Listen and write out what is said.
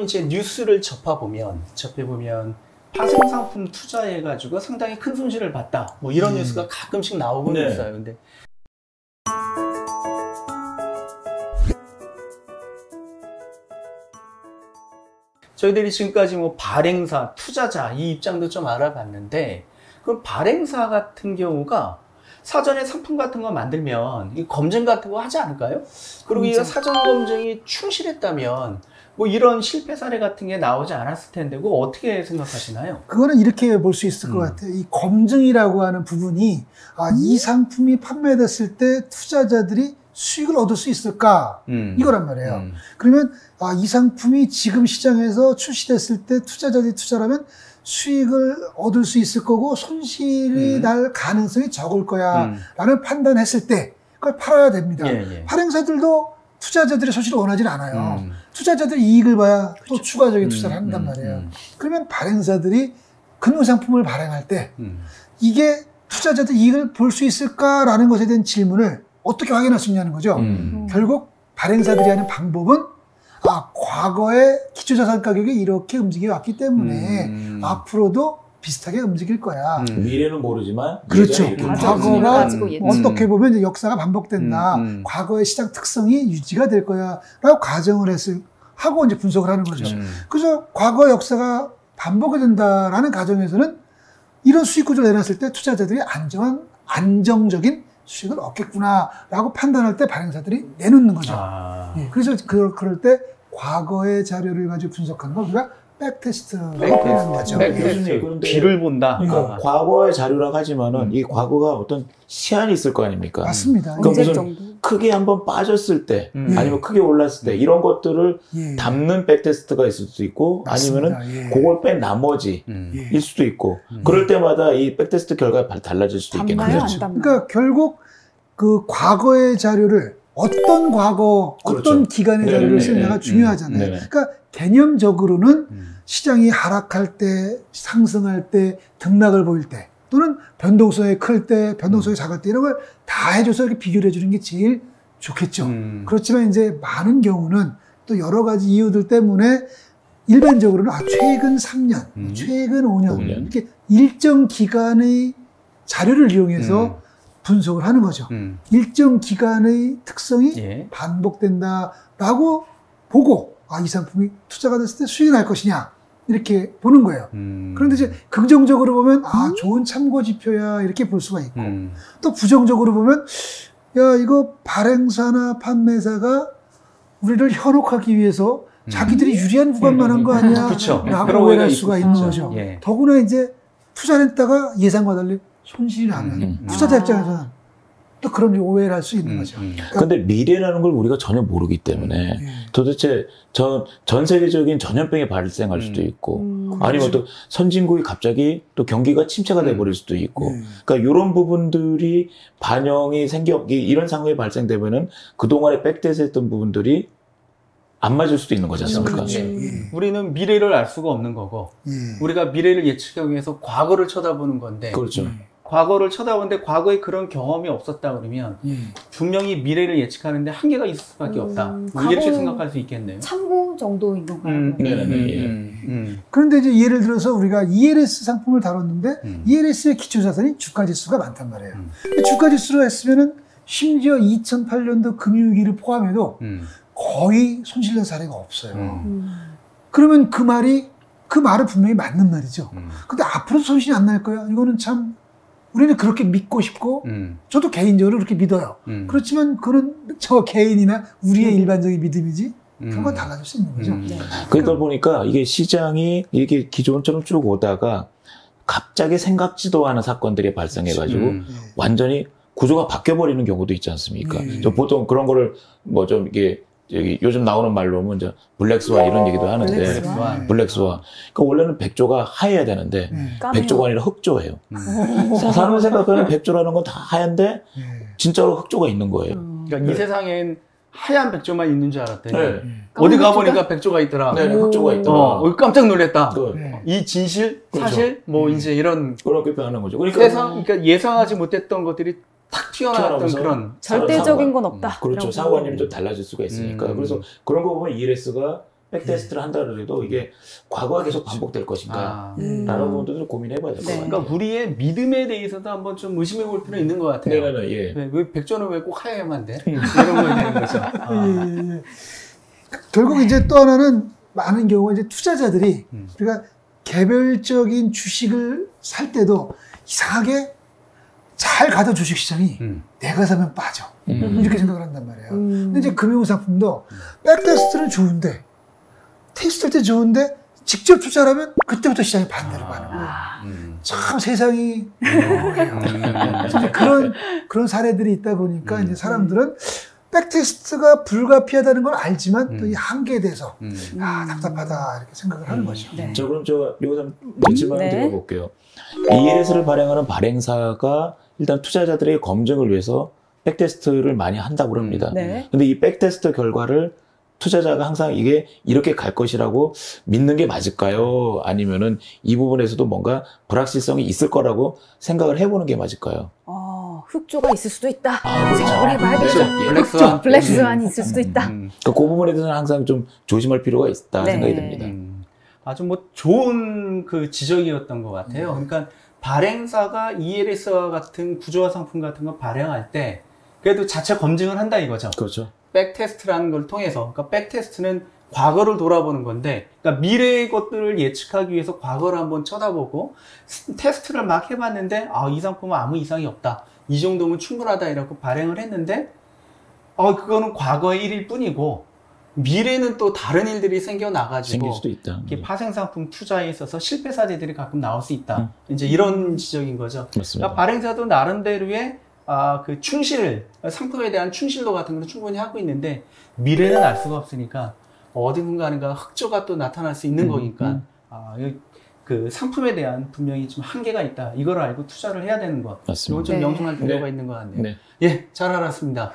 이제 뉴스를 접해보면 파생상품 투자해가지고 상당히 큰 손실을 봤다. 뭐 이런 뉴스가 가끔씩 나오곤 있어요. 근데 저희들이 지금까지 뭐 발행사, 투자자 이 입장도 좀 알아봤는데, 그럼 발행사 같은 경우가 사전에 상품 같은 거 만들면 검증 같은 거 하지 않을까요? 그리고 이 사전 검증이 충실했다면 뭐 이런 실패 사례 같은 게 나오지 않았을 텐데, 그거 어떻게 생각하시나요? 그거는 이렇게 볼 수 있을 것 같아요. 이 검증이라고 하는 부분이, 이 상품이 판매됐을 때 투자자들이 수익을 얻을 수 있을까? 이거란 말이에요. 그러면 이 상품이 지금 시장에서 출시됐을 때 투자자들이 투자를 하면 수익을 얻을 수 있을 거고 손실이 날 가능성이 적을 거야 라는 판단했을 때 그걸 팔아야 됩니다. 발행사들도 투자자들의 손실을 원하지는 않아요. 투자자들이 이익을 봐야 또 추가적인 투자를 한단 말이에요. 그러면 발행사들이 금융상품을 발행할 때 이게 투자자들 이익을 볼 수 있을까라는 것에 대한 질문을 어떻게 확인할 수 있냐는 거죠. 결국 발행사들이 하는 방법은 과거에 기초자산 가격이 이렇게 움직여 왔기 때문에 앞으로도 비슷하게 움직일 거야. 미래는 모르지만 그렇죠. 과거가 어떻게 보면 이제 역사가 반복된다. 과거의 시장 특성이 유지가 될 거야 라고 가정을 하고 이제 분석을 하는 거죠. 그래서 과거 역사가 반복이 된다라는 가정에서는 이런 수익 구조를 내놨을 때 투자자들이 안정적인 수익을 얻겠구나라고 판단할 때 발행사들이 내놓는 거죠. 그래서 그럴 때 과거의 자료를 가지고 분석하는 걸 우리가 백테스트라고 표현하는 거죠. 뒤를 본다. 그러니까 과거의 자료라고 하지만은 이 과거가 어떤 시한이 있을 거 아닙니까? 맞습니다. 그러니까 무슨 크게 한번 빠졌을 때 아니면 크게 올랐을 때 이런 것들을 담는 백테스트가 있을 수도 있고 아니면은 그걸 뺀 나머지일 수도 있고 그럴 때마다 이 백테스트 결과가 달라질 수도 있겠네요. 그렇죠. 그러니까 결국 그 과거의 자료를 어떤 과거, 어떤 기간의 자료를 쓰느냐가 중요하잖아요. 그러니까 개념적으로는 시장이 하락할 때, 상승할 때, 등락을 보일 때, 또는 변동성이 클 때, 변동성이 작을 때 이런 걸 다 해줘서 이렇게 비교를 해주는 게 제일 좋겠죠. 그렇지만 이제 많은 경우는 또 여러 가지 이유들 때문에 일반적으로는 최근 3년, 최근 5년 이렇게 일정 기간의 자료를 이용해서 분석을 하는 거죠. 일정 기간의 특성이 반복된다라고 보고 이 상품이 투자가 됐을 때 수익이 날 것이냐 이렇게 보는 거예요. 그런데 이제 긍정적으로 보면 좋은 참고 지표야 이렇게 볼 수가 있고 또 부정적으로 보면 이거 발행사나 판매사가 우리를 현혹하기 위해서 자기들이 유리한 구간만 한 거 아니야 라고 오해할 수가 있는 거죠. 더구나 이제 투자를 했다가 예상과 달리 손실이 나면 투자자 입장에서는 또 그런 오해를 할 수 있는 거죠. 근데 미래라는 걸 우리가 전혀 모르기 때문에 도대체 전 세계적인 전염병이 발생할 수도 있고 아니면 또 선진국이 갑자기 또 경기가 침체가 돼버릴 수도 있고 그러니까 이런 부분들이 반영이 이런 상황이 발생되면은 그동안에 백대스했던 부분들이 안 맞을 수도 있는 거지 않습니까? 우리는 미래를 알 수가 없는 거고 우리가 미래를 예측하기 위해서 과거를 쳐다보는 건데 그렇죠. 과거를 쳐다보는데 과거에 그런 경험이 없었다 그러면 분명히 미래를 예측하는데 한계가 있을 수밖에 없다. 뭐 이렇게 생각할 수 있겠네요. 참고 정도인 건가요? 그런데 이제 예를 들어서 우리가 ELS 상품을 다뤘는데 ELS의 기초자산이 주가지수가 많단 말이에요. 주가지수로 했으면은 심지어 2008년도 금융위기를 포함해도 거의 손실된 사례가 없어요. 그러면 그 말은 분명히 맞는 말이죠. 근데 앞으로도 손실이 안 날 거야. 이거는 참 우리는 그렇게 믿고 싶고 저도 개인적으로 그렇게 믿어요. 그렇지만 그건 저 개인이나 우리의 일반적인 믿음이지 그건 달라질 수 있는 거죠. 그러다 보니까 이게 시장이 이렇게 기존처럼 쭉 오다가 갑자기 생각지도 않은 사건들이 발생해가지고 완전히 구조가 바뀌어버리는 경우도 있지 않습니까? 저 보통 그런 거를 뭐 좀 이게 요즘 나오는 말로 하면 이제 블랙스완 이런 얘기도 하는데 블랙스완. 그러니까 원래는 백조가 하얘야 되는데 백조가 아니라 흑조예요. 사람이 생각하는 백조라는 건 다 하얀데 진짜로 흑조가 있는 거예요. 그러니까 이 세상엔 하얀 백조만 있는 줄 알았더니 어디 가보니까 백조가 있더라. 흑조가 있더라. 깜짝 놀랐다. 이 진실, 사실, 뭐 이제 이런 그렇게 표현하는 거죠. 그러니까 예상하지 못했던 것들이 탁 튀어나왔던 그런 절대적인 건 없다. 그렇죠. 사고관념이 좀 달라질 수가 있으니까. 그래서 그런 거 보면 ELS가 백테스트를 한다 그래도 이게 과거가 계속 반복될 것인가 라는 부분들을 고민해봐야 될 것 네. 같아요. 그러니까 우리의 믿음에 대해서도 한번 좀 의심해 볼 필요는 있는 것 같아요. 네네네, 예. 왜 백조는 왜 꼭 하야만 돼? 이런 거에 대한 거죠. 예. 결국 이제 또 하나는 많은 경우가 이제 투자자들이 우리가 개별적인 주식을 살 때도 이상하게 잘 가던 주식시장이 내가 사면 빠져. 이렇게 생각을 한단 말이에요. 근데 이제 금융상품도 백테스트는 좋은데, 테스트할 때 좋은데, 직접 투자를 하면 그때부터 시장이 반대로 가는 거예요. 참 세상이 그래서 이제 그런 사례들이 있다 보니까 이제 사람들은 백테스트가 불가피하다는 걸 알지만 또 이 한계에 대해서 답답하다 이렇게 생각을 하는 거죠. 네. 저 그럼 저 요거는 질문 네. 드려볼게요. ELS를 발행하는 발행사가 일단 투자자들의 검증을 위해서 백테스트를 많이 한다고 합니다. 네. 근데 이 백테스트 결과를 투자자가 항상 이게 이렇게 갈 것이라고 믿는 게 맞을까요? 아니면은 이 부분에서도 뭔가 불확실성이 있을 거라고 생각을 해보는 게 맞을까요? 흑조가 있을 수도 있다. 그렇죠. 생각을 해봐야겠죠. 네. 블랙스완. 블랙스완이 있을 수도 있다. 그러니까 그 부분에 대해서는 항상 좀 조심할 필요가 있다 네. 생각이 듭니다. 아주 뭐 좋은 그 지적이었던 것 같아요. 그러니까 발행사가 ELS와 같은 구조화 상품 같은 거 발행할 때 그래도 자체 검증을 한다 이거죠. 그렇죠. 백테스트라는 걸 통해서. 그러니까 백테스트는 과거를 돌아보는 건데, 그러니까 미래의 것들을 예측하기 위해서 과거를 한번 쳐다보고 테스트를 막 해봤는데 이 상품은 아무 이상이 없다. 이 정도면 충분하다 이라고 발행을 했는데 그거는 과거의 일일 뿐이고 미래는 또 다른 일들이 생겨나가지고 생길 수도 있다. 이렇게 파생상품 투자에 있어서 실패 사례들이 가끔 나올 수 있다. 이제 이런 지적인 거죠. 맞습니다. 그러니까 발행사도 나름대로의 그 상품에 대한 충실도 같은 걸 충분히 하고 있는데 미래는 알 수가 없으니까 어딘가는가 흑조가 또 나타날 수 있는 거니까 그 상품에 대한 분명히 좀 한계가 있다. 이걸 알고 투자를 해야 되는 것. 맞습니다. 이건 좀 네. 명심할 필요가 네. 있는 것 같네요. 네. 예, 잘 알았습니다.